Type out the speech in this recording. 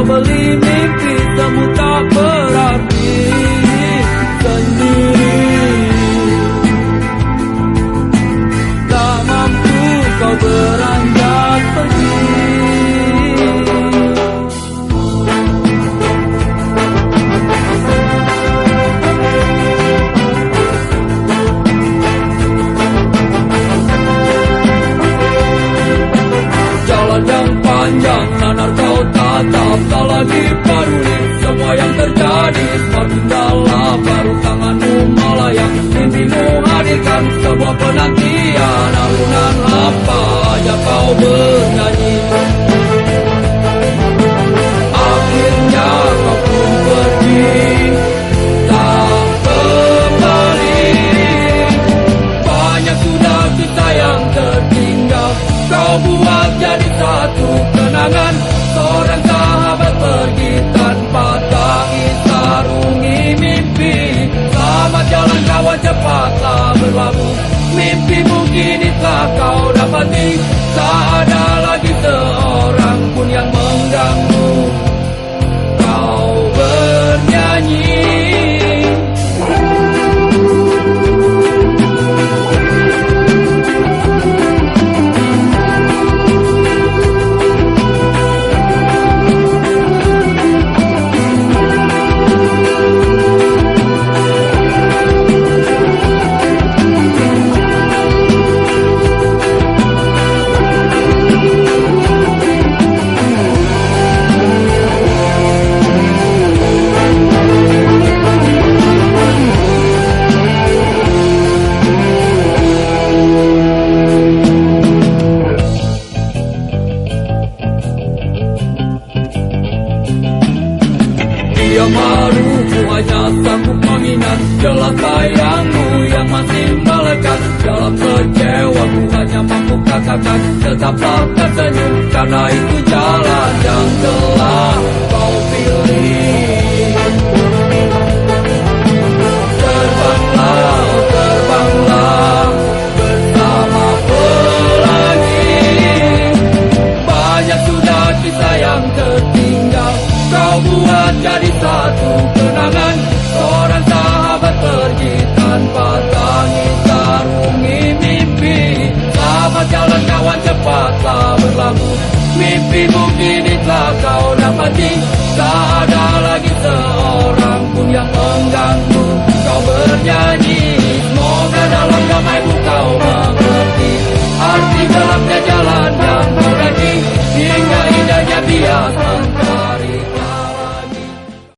kau beli mimpi, semu tak berarti sendiri. Tak mampu kau beranjak pergi. Jalan yang panjang, nanar kau tatap, tak lagi peduli semua yang terjadi. Semakin dalam baru tanganmu melayang, mimpimu hadirkan sebuah penantian. Alunan apa aja kau bernyanyi, akhirnya kau pun pergi, tak kembali. Banyak sudah kita yang tertinggal, kau buat jadi satu kenangan. Seorang sahabat pergi tanpa tangis, sarungi mimpi. Selamat jalan kawan, cepatlah berlabuh. Mimpimu kini telah kau dapati. Tak ada lagi seorang pun yang mengganggu kau bernyanyi. Dia maruku hanya sanggup mengingat jelas bayangmu yang masih melekat. Dalam kecewaku hanya mampu katakan tetaplah tersenyum, karena itu jalan yang telah kau pilih. Terbanglah, terbanglah bersama pelangi. Banyak sudah kisah yang tertinggal, kau buat jadi satu kenangan. Seorang sahabat pergi tanpa tangis, sarungi mimpi. Selamat jalan kawan, cepatlah berlabuh. Mimpimu kini telah kau dapati. Tak ada lagi seorang pun yang mengganggu kau bernyanyi. Semoga dalam damai